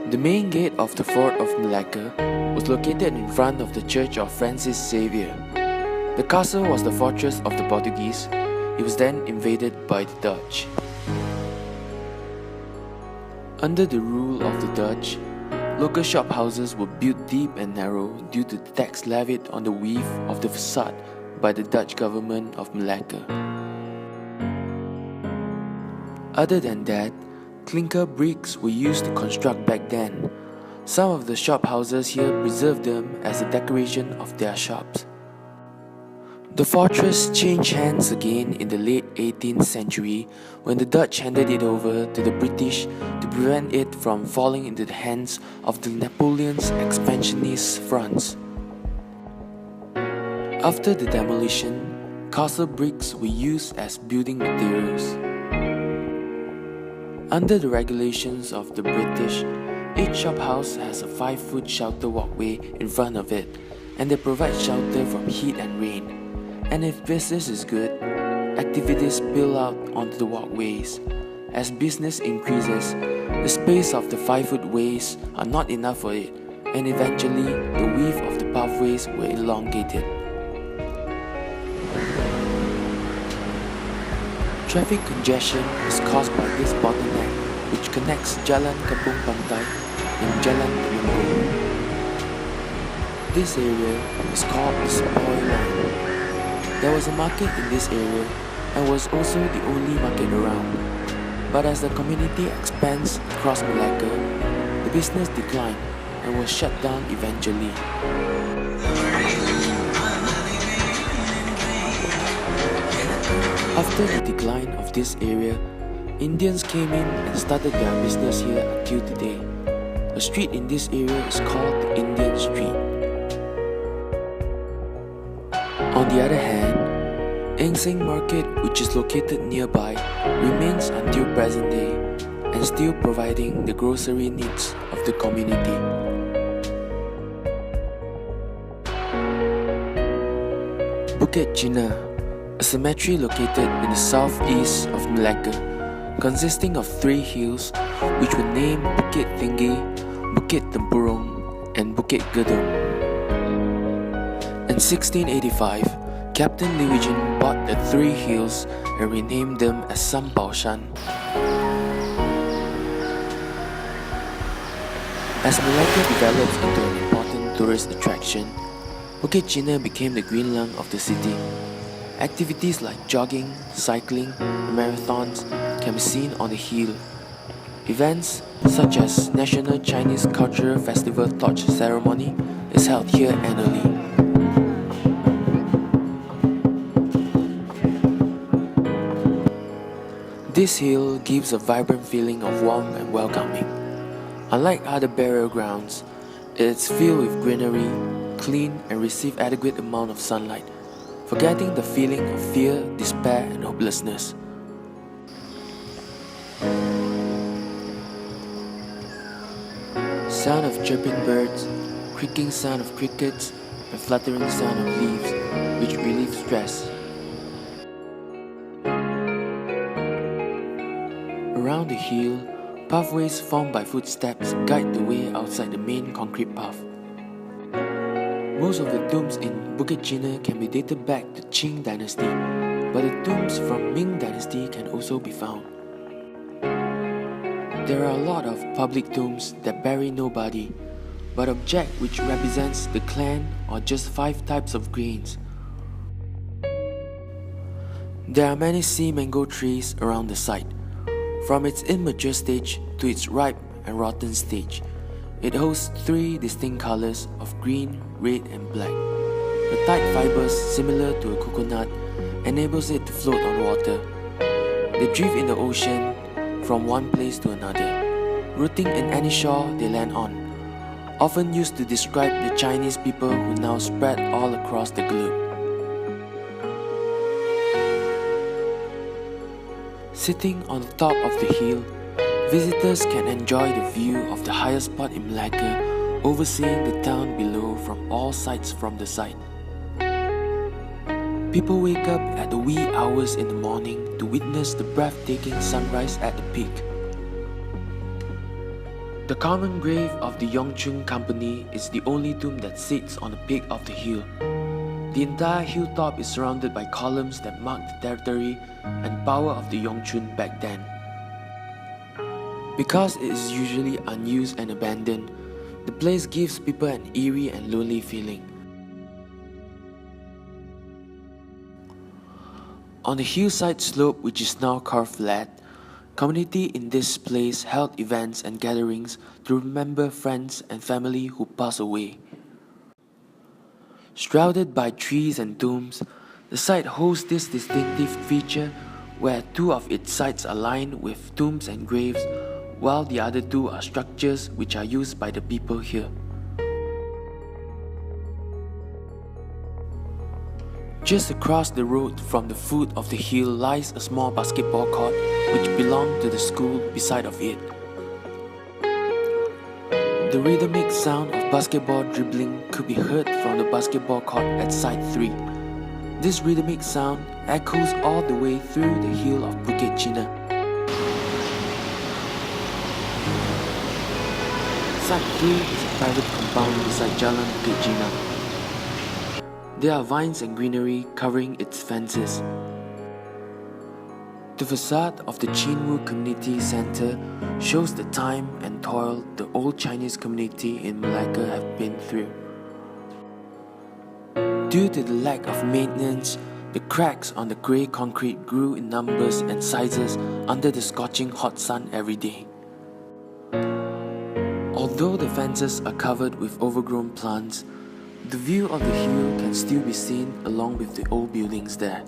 The main gate of the Fort of Malacca was located in front of the Church of Francis Xavier. The castle was the fortress of the Portuguese. It was then invaded by the Dutch. Under the rule of the Dutch, local shophouses were built deep and narrow due to the tax levied on the weave of the facade by the Dutch government of Malacca. Other than that, clinker bricks were used to construct back then. Some of the shophouses here preserved them as a decoration of their shops. The fortress changed hands again in the late 18th century when the Dutch handed it over to the British to prevent it from falling into the hands of the Napoleon's expansionist France. After the demolition, castle bricks were used as building materials. Under the regulations of the British, each shophouse has a 5-foot shelter walkway in front of it, and they provide shelter from heat and rain. And if business is good, activities spill out onto the walkways. As business increases, the space of the 5-foot ways are not enough for it, and eventually the width of the pathways were elongated. Traffic congestion is caused by this bottleneck, which connects Jalan Kampung Pantai and Jalan Temanggung. This area is called the Spoil Line. There was a market in this area and was also the only market around. But as the community expands across Malacca, the business declined and was shut down eventually. After the decline of this area, Indians came in and started their business here until today. A street in this area is called the Indian Street. On the other hand, Eng Seng Market, which is located nearby, remains until present day and still providing the grocery needs of the community. Bukit Cina, a cemetery located in the southeast of Malacca, consisting of 3 hills which were named Bukit Tinggi, Bukit Tempurung, and Bukit Gedong. In 1685, Captain Liwijin bought the 3 hills and renamed them as Sam Pao Shan. As Malacca develops into an important tourist attraction, Bukit Cina became the green lung of the city. Activities like jogging, cycling, and marathons can be seen on the hill. Events such as National Chinese Cultural Festival Torch Ceremony is held here annually. This hill gives a vibrant feeling of warmth and welcoming. Unlike other burial grounds, it is filled with greenery, clean and receive adequate amount of sunlight, forgetting the feeling of fear, despair and hopelessness. Sound of chirping birds, creaking sound of crickets, and fluttering sound of leaves, which relieve stress. Around the hill, pathways formed by footsteps guide the way outside the main concrete path. Most of the tombs in Bukit Cina can be dated back to Qing dynasty, but the tombs from Ming dynasty can also be found. There are a lot of public tombs that bury nobody, but object which represents the clan or just 5 types of grains. There are many sea mango trees around the site. From its immature stage to its ripe and rotten stage, it hosts 3 distinct colors of green, red and black. The tight fibers, similar to a coconut, enables it to float on water. They drift in the ocean from one place to another, rooting in any shore they land on, often used to describe the Chinese people who now spread all across the globe. Sitting on the top of the hill, visitors can enjoy the view of the highest spot in Malacca, overseeing the town below from all sides from the site. People wake up at the wee hours in the morning to witness the breathtaking sunrise at the peak. The common grave of the Yongchun Company is the only tomb that sits on the peak of the hill. The entire hilltop is surrounded by columns that mark the territory and power of the Yongchun back then. Because it is usually unused and abandoned, the place gives people an eerie and lonely feeling. On the hillside slope, which is now carved flat, community in this place held events and gatherings to remember friends and family who passed away. Shrouded by trees and tombs, the site hosts this distinctive feature where two of its sides are lined with tombs and graves, while the other two are structures which are used by the people here. Just across the road from the foot of the hill lies a small basketball court which belonged to the school beside of it. The rhythmic sound of basketball dribbling could be heard from the basketball court at Site 3. This rhythmic sound echoes all the way through the hill of Bukit, Cina. Site 3 is a private compound beside Jalan Bukit, Cina. There are vines and greenery covering its fences. The facade of the Chinwu Community Center shows the time and toil the old Chinese community in Malacca have been through. Due to the lack of maintenance, the cracks on the grey concrete grew in numbers and sizes under the scorching hot sun every day. Although the fences are covered with overgrown plants, the view of the hill can still be seen along with the old buildings there.